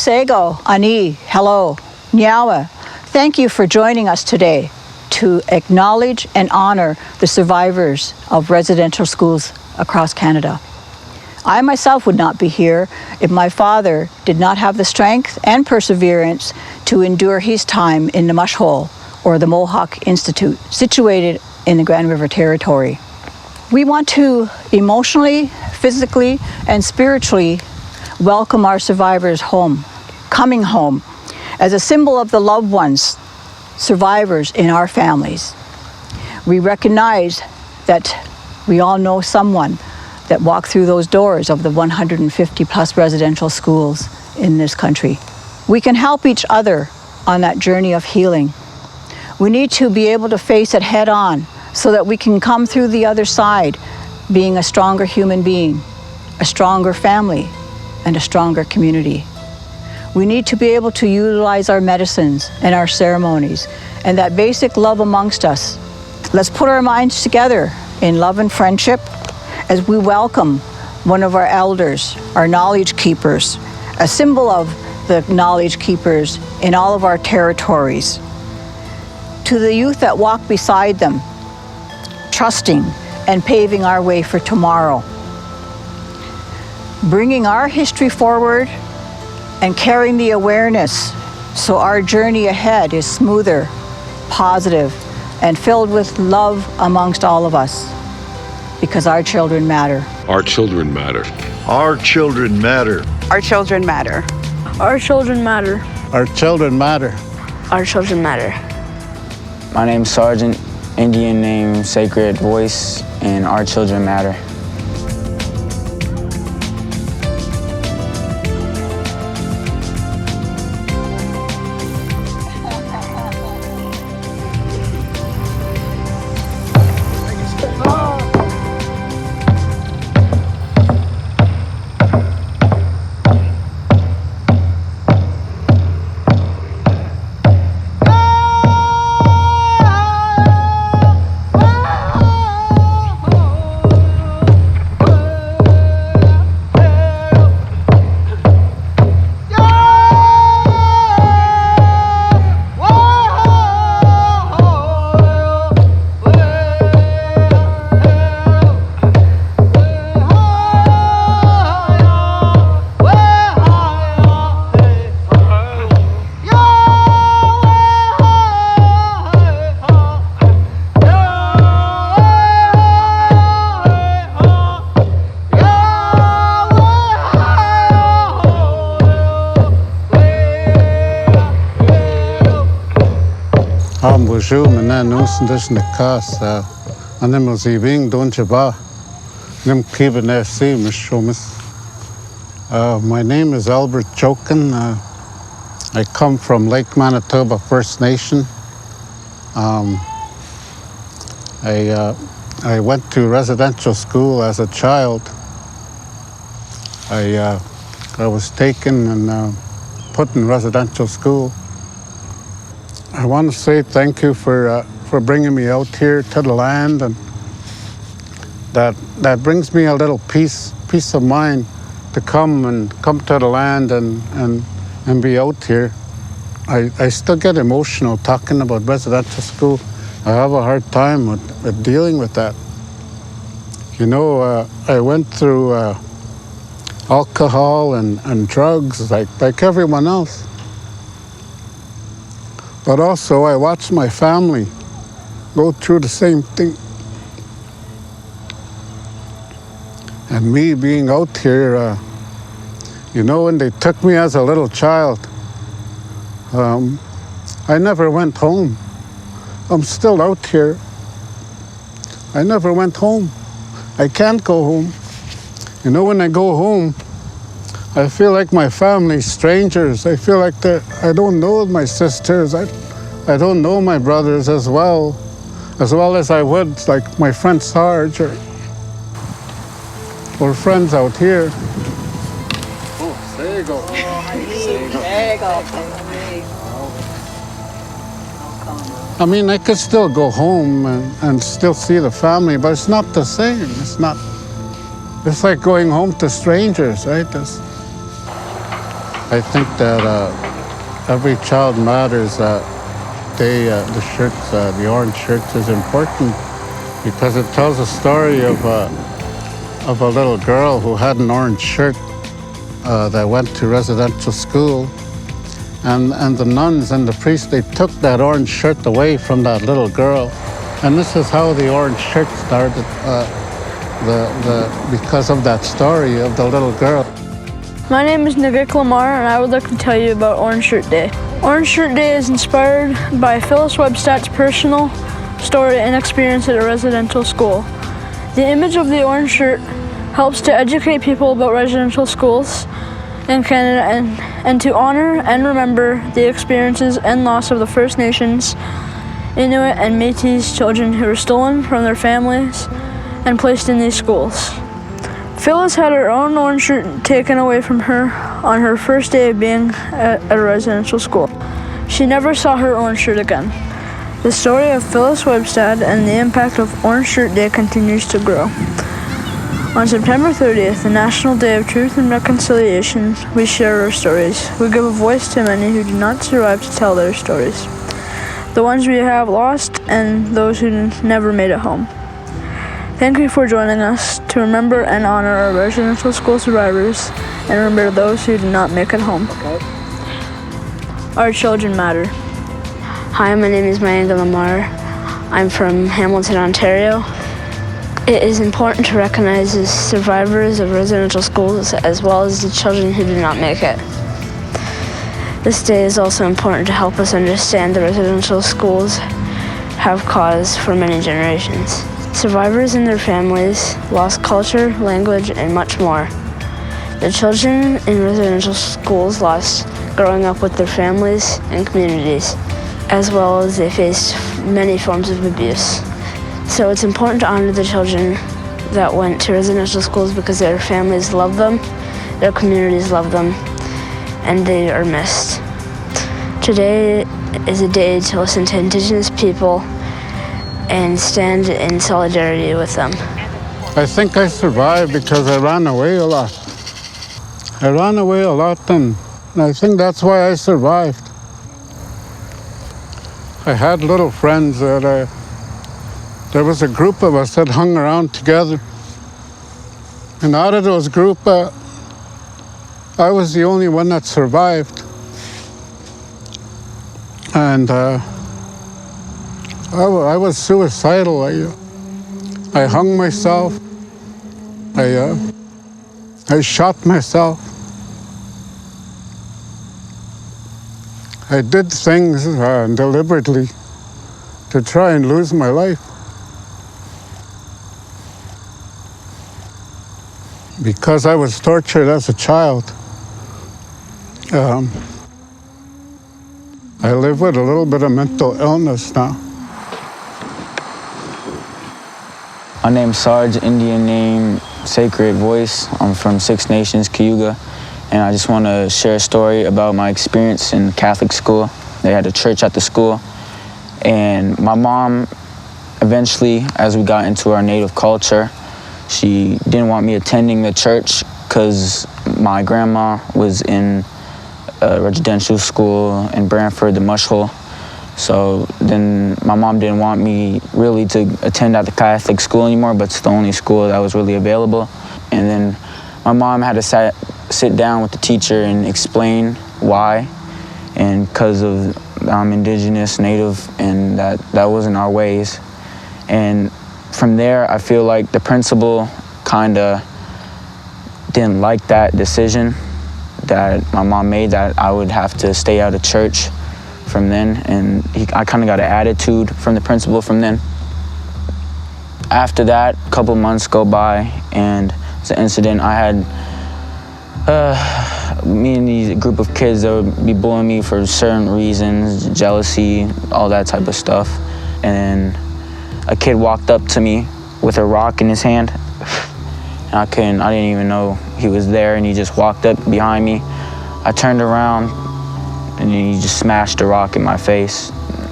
Sego, Ani, hello, Nyawa, thank you for joining us today to acknowledge and honor the survivors of residential schools across Canada. I myself would not be here if my father did not have the strength and perseverance to endure his time in the Mush Hole, or the Mohawk Institute, situated in the Grand River Territory. We want to emotionally, physically, and spiritually welcome our survivors home, coming home, as a symbol of the loved ones, survivors in our families. We recognize that we all know someone that walked through those doors of the 150 plus residential schools in this country. We can help each other on that journey of healing. We need to be able to face it head on so that we can come through the other side being a stronger human being, a stronger family, and a stronger community. We need to be able to utilize our medicines and our ceremonies and that basic love amongst us. Let's put our minds together in love and friendship as we welcome one of our elders, our knowledge keepers, a symbol of the knowledge keepers in all of our territories. To the youth that walk beside them, trusting and paving our way for tomorrow. Bringing our history forward and carrying the awareness so our journey ahead is smoother, positive, and filled with love amongst all of us. Because our children matter. Our children matter. Our children matter. Our children matter. Our children matter. Our children matter. Our children matter. My name's Sergeant, Indian name Sacred Voice, and our children matter. Bonjour, maintenant nous sommes dans la casse. On est living dans le bar. Nous keeping there, see, my name is Albert Jokin. I come from Lake Manitoba First Nation. I went to residential school as a child. I was taken and put in residential school. I want to say thank you for bringing me out here to the land, and that brings me a little peace of mind to come to the land and be out here. I still get emotional talking about residential school. I have a hard time with dealing with that. You know, I went through alcohol and drugs like everyone else. But also I watched my family go through the same thing. And me being out here, you know, when they took me as a little child, I never went home. I'm still out here. I never went home. I can't go home. You know, when I go home, I feel like my family's strangers. I feel like I don't know my sisters. I don't know my brothers as well as I would like my friend Sarge or friends out here. Oh, there you go. There you go. I mean, I could still go home and still see the family, but it's not the same. It's not. It's like going home to strangers, right? I think that every child matters. The orange shirts is important because it tells a story of a little girl who had an orange shirt that went to residential school. And the nuns and the priests, they took that orange shirt away from that little girl. And this is how the orange shirt started, because of that story of the little girl. My name is Navik Lamar, and I would like to tell you about Orange Shirt Day. Orange Shirt Day is inspired by Phyllis Webstad's personal story and experience at a residential school. The image of the orange shirt helps to educate people about residential schools in Canada and to honor and remember the experiences and loss of the First Nations, Inuit, and Métis children who were stolen from their families and placed in these schools. Phyllis had her own orange shirt taken away from her on her first day of being at a residential school. She never saw her orange shirt again. The story of Phyllis Webstad and the impact of Orange Shirt Day continues to grow. On September 30th, the National Day of Truth and Reconciliation, we share our stories. We give a voice to many who do not survive to tell their stories. The ones we have lost and those who never made it home. Thank you for joining us to remember and honor our residential school survivors and remember those who did not make it home. Our children matter. Hi, my name is Mayanga Lamar. I'm from Hamilton, Ontario. It is important to recognize the survivors of residential schools as well as the children who did not make it. This day is also important to help us understand the residential schools have caused for many generations. Survivors and their families lost culture, language, and much more. The children in residential schools lost growing up with their families and communities, as well as they faced many forms of abuse. So it's important to honor the children that went to residential schools because their families love them, their communities love them, and they are missed. Today is a day to listen to Indigenous people and stand in solidarity with them. I think I survived because I ran away a lot. I ran away a lot, and I think that's why I survived. I had little friends that there was a group of us that hung around together. And out of those group, I was the only one that survived. And I was suicidal. I hung myself. I shot myself. I did things deliberately to try and lose my life. Because I was tortured as a child, I live with a little bit of mental illness now. My name's Sarge, Indian name Sacred Voice. I'm from Six Nations, Cayuga, and I just want to share a story about my experience in Catholic school. They had a church at the school, and my mom, eventually, as we got into our native culture, she didn't want me attending the church because my grandma was in a residential school in Brantford, the Mush Hole. So then my mom didn't want me really to attend at the Catholic school anymore, but it's the only school that was really available. And then my mom had to sit down with the teacher and explain why. And because of I'm Indigenous, Native, and that wasn't our ways. And from there, I feel like the principal kind of didn't like that decision that my mom made, that I would have to stay out of church from then. And I kind of got an attitude from the principal from then. After that, a couple months go by, and it's an incident. I had me and these group of kids that would be bullying me for certain reasons, jealousy, all that type of stuff. And a kid walked up to me with a rock in his hand. And I didn't even know he was there, and he just walked up behind me. I turned around, and he just smashed a rock in my face.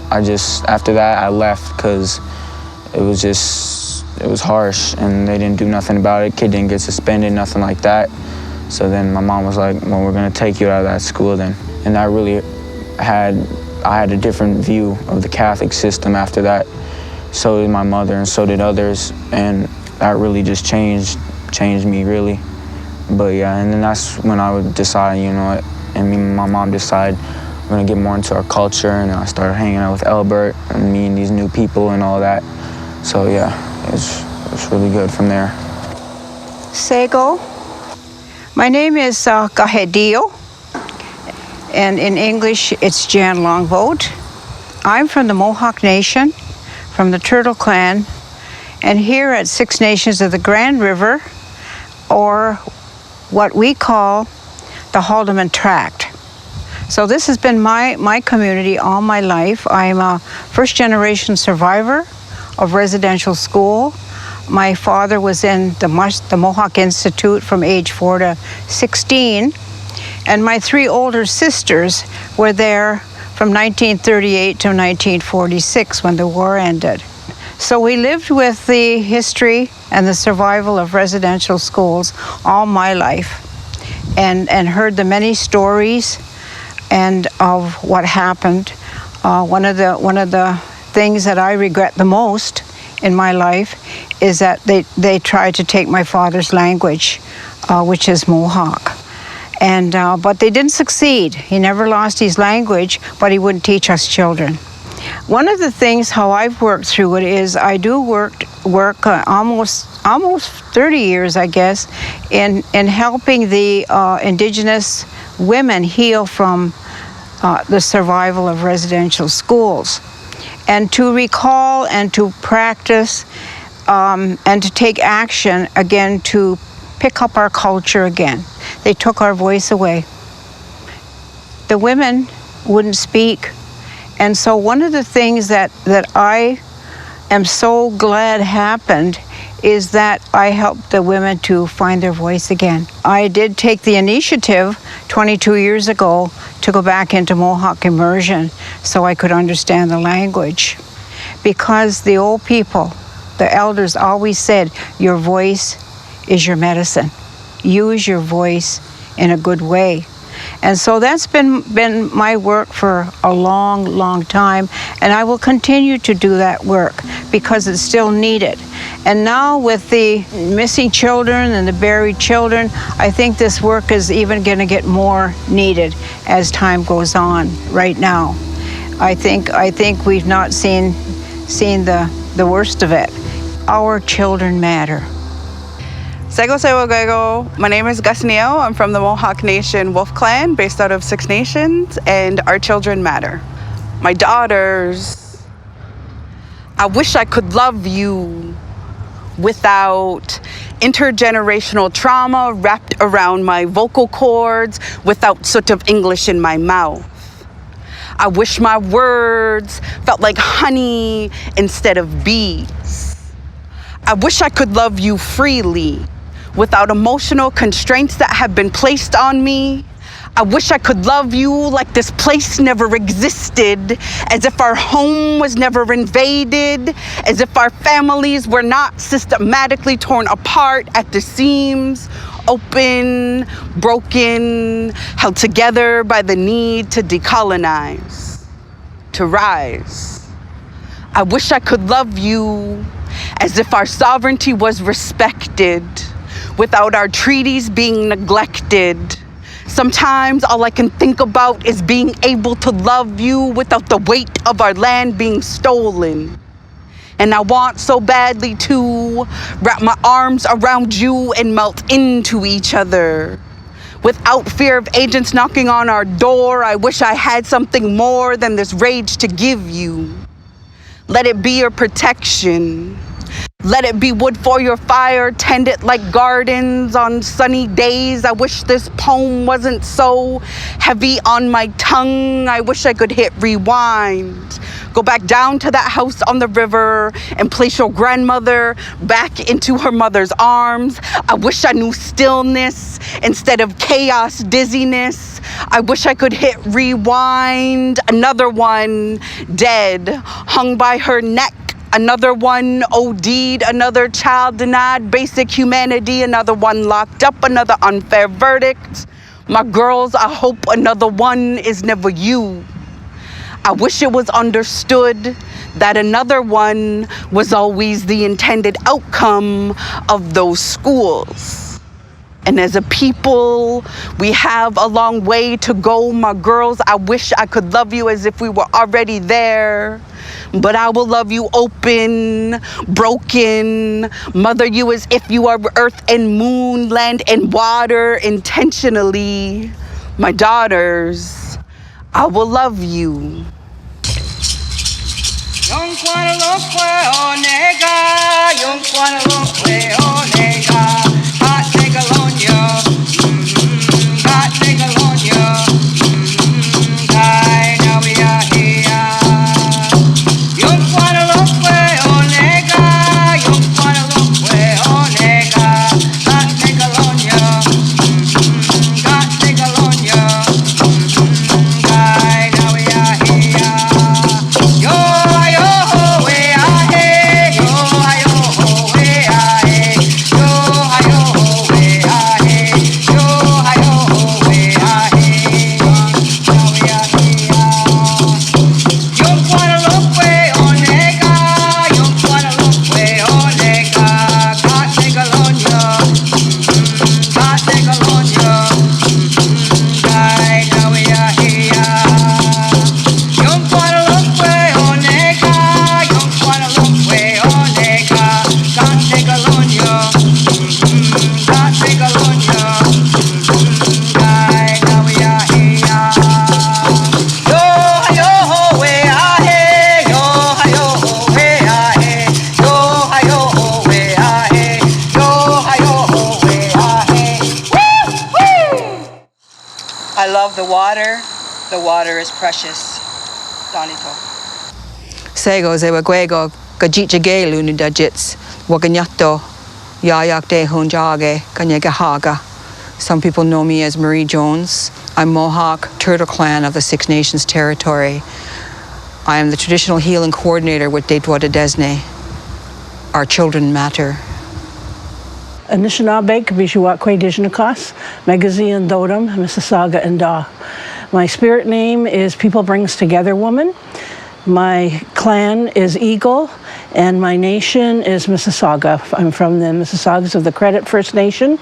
After that, I left because it was harsh, and they didn't do nothing about it. Kid didn't get suspended, nothing like that. So then my mom was like, well, we're gonna take you out of that school then. And I had a different view of the Catholic system after that. So did my mother and so did others. And that really just changed me really. But yeah, and then that's when I would decide, you know what, and me and my mom decided we're gonna get more into our culture, and I started hanging out with Albert and meeting these new people and all that. So yeah, it's really good from there. Sego. My name is Kahedeo, and in English it's Jan Longboat. I'm from the Mohawk Nation, from the Turtle Clan, and here at Six Nations of the Grand River, or what we call the Haldeman Tract. So this has been my community all my life. I'm a first-generation survivor of residential school. My father was in the Mohawk Institute from age 4 to 16, and my 3 older sisters were there from 1938 to 1946 when the war ended. So we lived with the history and the survival of residential schools all my life, and heard the many stories and of what happened. One of the things that I regret the most in my life is that they tried to take my father's language, which is Mohawk. And but they didn't succeed. He never lost his language, but he wouldn't teach us children. One of the things how I've worked through it is I do work almost 30 years, I guess, in helping the Indigenous women heal from the survival of residential schools, and to recall and to practice and to take action again to pick up our culture again. They took our voice away. The women wouldn't speak. And so one of the things that I am so glad happened is that I helped the women to find their voice again. I did take the initiative 22 years ago to go back into Mohawk immersion so I could understand the language. Because the old people, the elders always said, your voice is your medicine. Use your voice in a good way. And so that's been my work for a long, long time, and I will continue to do that work because it's still needed. And now with the missing children and the buried children, I think this work is even going to get more needed as time goes on right now. I think we've not seen the worst of it. Our children matter. Sego Sewo Gego. My name is Gus Neal. I'm from the Mohawk Nation Wolf Clan, based out of Six Nations, and our children matter. My daughters, I wish I could love you without intergenerational trauma wrapped around my vocal cords, without sort of English in my mouth. I wish my words felt like honey instead of bees. I wish I could love you freely, without emotional constraints that have been placed on me. I wish I could love you like this place never existed, as if our home was never invaded, as if our families were not systematically torn apart at the seams, open, broken, held together by the need to decolonize, to rise. I wish I could love you as if our sovereignty was respected, without our treaties being neglected. Sometimes all I can think about is being able to love you without the weight of our land being stolen. And I want so badly to wrap my arms around you and melt into each other. Without fear of agents knocking on our door, I wish I had something more than this rage to give you. Let it be your protection. Let it be wood for your fire, tend it like gardens on sunny days. I wish this poem wasn't so heavy on my tongue. I wish I could hit rewind. Go back down to that house on the river and place your grandmother back into her mother's arms. I wish I knew stillness instead of chaos, dizziness. I wish I could hit rewind. Another one dead, hung by her neck Another one OD'd, another child denied basic humanity, another one locked up, another unfair verdict. My girls, I hope another one is never you. I wish it was understood that another one was always the intended outcome of those schools. And as a people, we have a long way to go. My girls, I wish I could love you as if we were already there. But I will love you open, broken, mother you as if you are earth and moon, land and water, intentionally. My daughters, I will love you. I love the water. The water is precious. Donito. Sego zewa gwego gajitjage lunidajits waganyato yayak de hunjage kanyegahaga. Some people know me as Marie Jones. I'm Mohawk Turtle Clan of the Six Nations territory. I am the traditional healing coordinator with Detwada Desne. Our children matter. Anishinaabe, Kabishiwakwe Dijnakas, Megazian Dodam, Mississauga and Da. My spirit name is People Brings Together Woman. My clan is Eagle, and my nation is Mississauga. I'm from the Mississaugas of the Credit First Nation.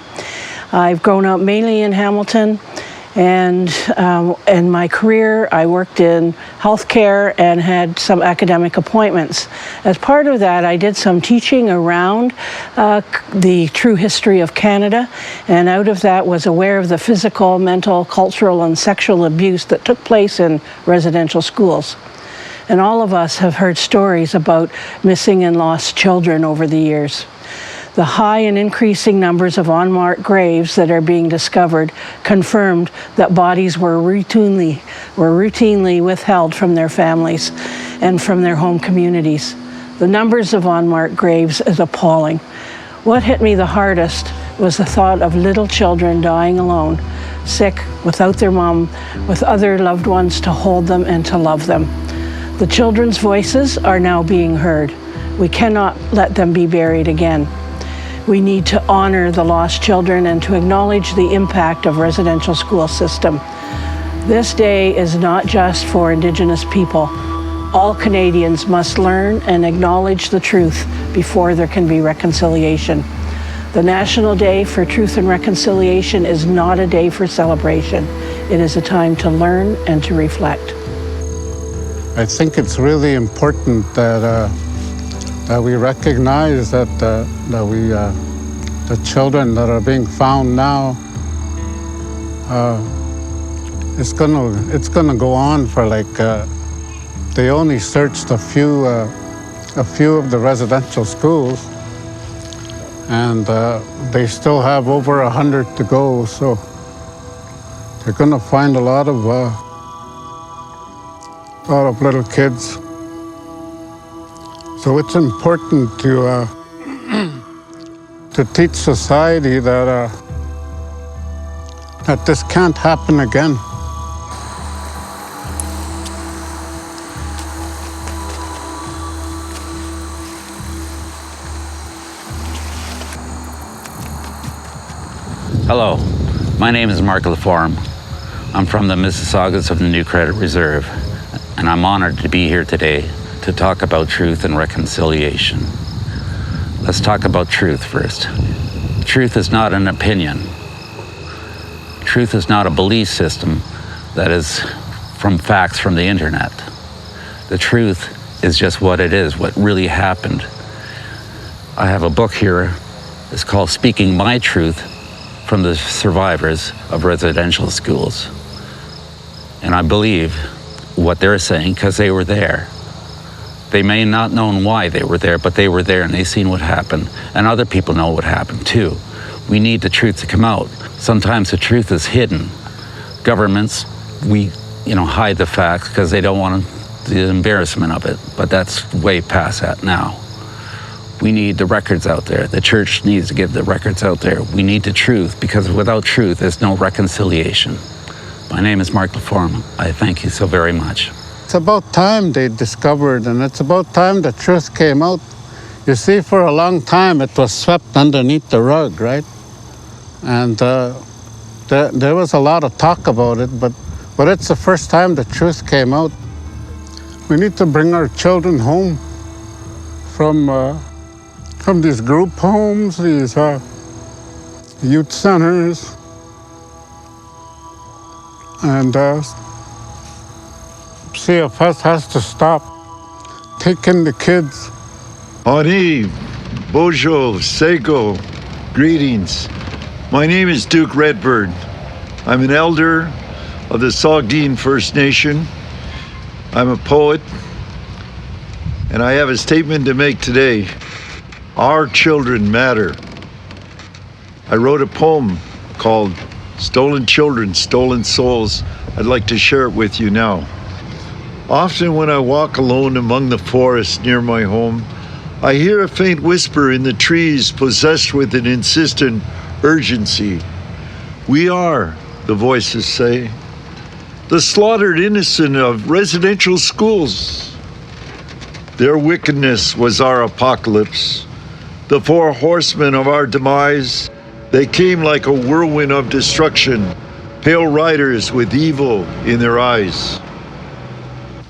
I've grown up mainly in Hamilton, and in my career I worked in healthcare and had some academic appointments. As part of that, I did some teaching around the true history of Canada, and out of that was aware of the physical, mental, cultural, and sexual abuse that took place in residential schools. And all of us have heard stories about missing and lost children over the years. The high and increasing numbers of unmarked graves that are being discovered confirmed that bodies were routinely withheld from their families and from their home communities. The numbers of unmarked graves is appalling. What hit me the hardest was the thought of little children dying alone, sick, without their mom, with other loved ones to hold them and to love them. The children's voices are now being heard. We cannot let them be buried again. We need to honor the lost children and to acknowledge the impact of residential school system. This day is not just for Indigenous people. All Canadians must learn and acknowledge the truth before there can be reconciliation. The National Day for Truth and Reconciliation is not a day for celebration. It is a time to learn and to reflect. I think it's really important that we recognize that the children that are being found now, it's gonna go on for like they only searched a few of the residential schools, and they still have over 100 to go. So they're gonna find a lot of little kids. So it's important to teach society that this can't happen again. Hello, my name is Mark LaForme. I'm from the Mississaugas of the New Credit Reserve, and I'm honored to be here today to talk about truth and reconciliation. Let's talk about truth first. Truth is not an opinion. Truth is not a belief system that is from facts from the internet. The truth is just what it is, what really happened. I have a book here. It's called Speaking My Truth from the Survivors of Residential Schools. And I believe what they're saying because they were there. They may not known why they were there, but they were there and they seen what happened. And other people know what happened too. We need the truth to come out. Sometimes the truth is hidden. Governments, we hide the facts because they don't want the embarrassment of it, but that's way past that now. We need the records out there. The church needs to give the records out there. We need the truth, because without truth, there's no reconciliation. My name is Mark LaForme. I thank you so very much. It's about time they discovered, and it's about time the truth came out. You see, for a long time, it was swept underneath the rug, right? And there was a lot of talk about it, but it's the first time the truth came out. We need to bring our children home from these group homes, these youth centers, and CFS has to stop taking the kids. Ani, Bojo, Sego, greetings. My name is Duke Redbird. I'm an elder of the Saugeen First Nation. I'm a poet, and I have a statement to make today. Our children matter. I wrote a poem called Stolen Children, Stolen Souls. I'd like to share it with you now. Often when I walk alone among the forests near my home, I hear a faint whisper in the trees possessed with an insistent urgency. We are, the voices say, the slaughtered innocent of residential schools. Their wickedness was our apocalypse. The four horsemen of our demise, they came like a whirlwind of destruction, pale riders with evil in their eyes.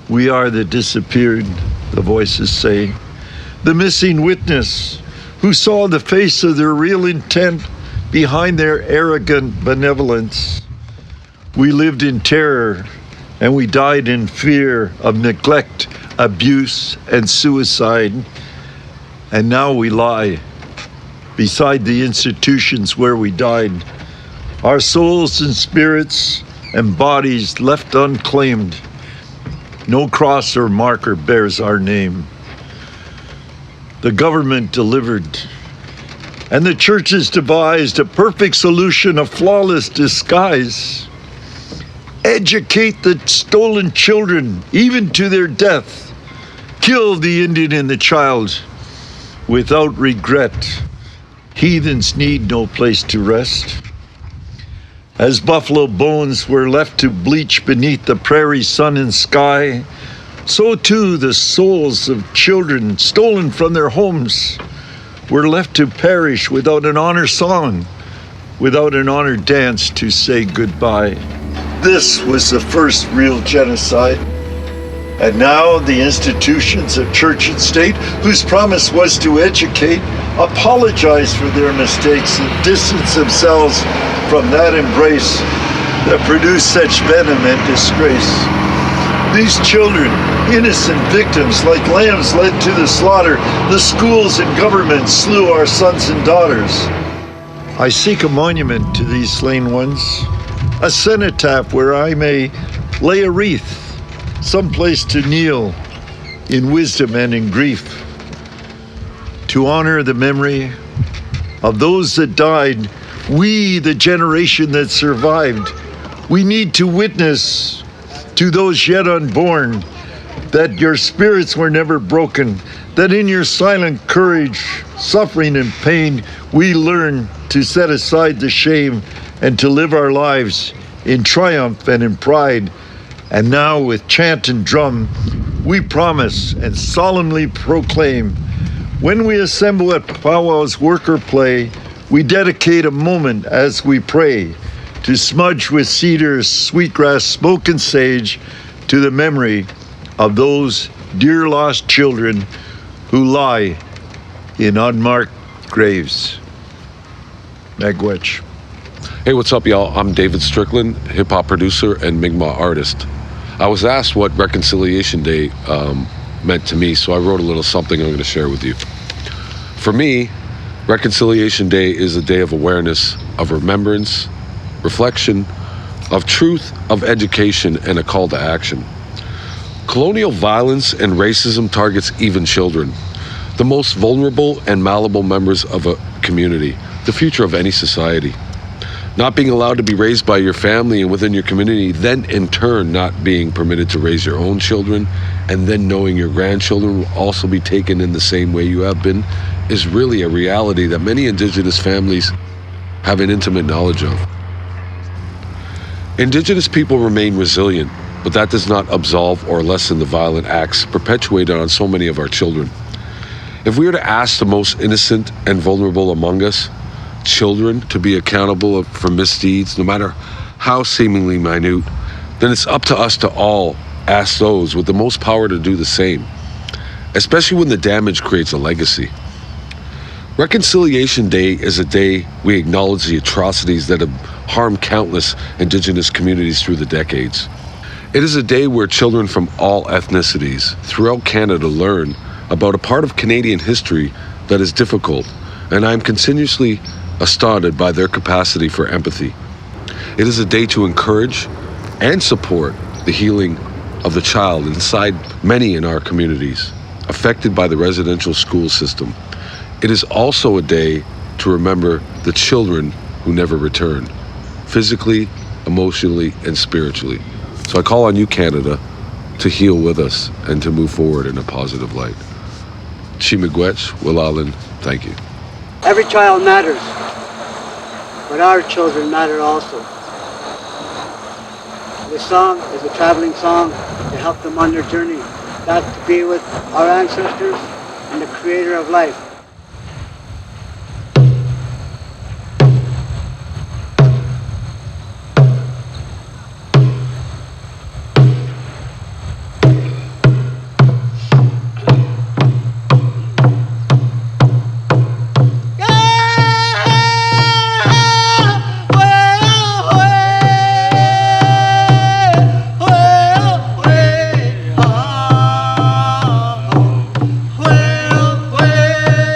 We are the disappeared, the voices say, the missing witness who saw the face of their real intent behind their arrogant benevolence. We lived in terror and we died in fear of neglect, abuse, and suicide. And now we lie beside the institutions where we died. Our souls and spirits and bodies left unclaimed. No cross or marker bears our name. The government delivered, and the churches devised a perfect solution, a flawless disguise. Educate the stolen children, even to their death. Kill the Indian and the child without regret. Heathens need no place to rest. As buffalo bones were left to bleach beneath the prairie sun and sky, so too the souls of children stolen from their homes were left to perish without an honor song, without an honor dance to say goodbye. This was the first real genocide. And now the institutions of church and state, whose promise was to educate, apologize for their mistakes and distance themselves from that embrace that produced such venom and disgrace. These children, innocent victims like lambs led to the slaughter, the schools and government slew our sons and daughters. I seek a monument to these slain ones, a cenotaph where I may lay a wreath, someplace to kneel in wisdom and in grief, to honor the memory of those that died, we, the generation that survived. We need to witness to those yet unborn that your spirits were never broken, that in your silent courage, suffering and pain, we learn to set aside the shame and to live our lives in triumph and in pride. And now with chant and drum, we promise and solemnly proclaim, when we assemble at powwows, work or play, we dedicate a moment as we pray to smudge with cedar, sweetgrass, smoke, and sage to the memory of those dear lost children who lie in unmarked graves. Miigwech. Hey, what's up, y'all? I'm David Strickland, hip-hop producer and Mi'kmaq artist. I was asked what Reconciliation Day meant to me, so I wrote a little something I'm going to share with you. For me, Reconciliation Day is a day of awareness, of remembrance, reflection, of truth, of education, and a call to action. Colonial violence and racism targets even children, the most vulnerable and malleable members of a community, the future of any society. Not being allowed to be raised by your family and within your community, then in turn not being permitted to raise your own children, and then knowing your grandchildren will also be taken in the same way you have been, is really a reality that many Indigenous families have an intimate knowledge of. Indigenous people remain resilient, but that does not absolve or lessen the violent acts perpetuated on so many of our children. If we were to ask the most innocent and vulnerable among us, children, to be accountable for misdeeds, no matter how seemingly minute, then it's up to us to all ask those with the most power to do the same, especially when the damage creates a legacy. Reconciliation Day is a day we acknowledge the atrocities that have harmed countless Indigenous communities through the decades. It is a day where children from all ethnicities throughout Canada learn about a part of Canadian history that is difficult, and I am continuously astounded by their capacity for empathy. It is a day to encourage and support the healing of the child inside many in our communities affected by the residential school system. It is also a day to remember the children who never return, physically, emotionally, and spiritually. So I call on you, Canada, to heal with us and to move forward in a positive light. Miigwech, Willalan, thank you. Every child matters, but our children matter also. This song is a traveling song to help them on their journey back to be with our ancestors and the creator of life. Well,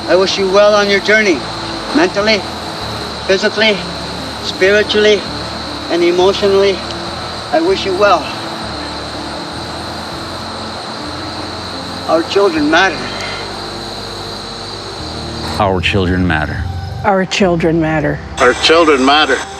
I wish you well on your journey, mentally, physically, spiritually, and emotionally. I wish you well. Our children matter. Our children matter. Our children matter. Our children matter.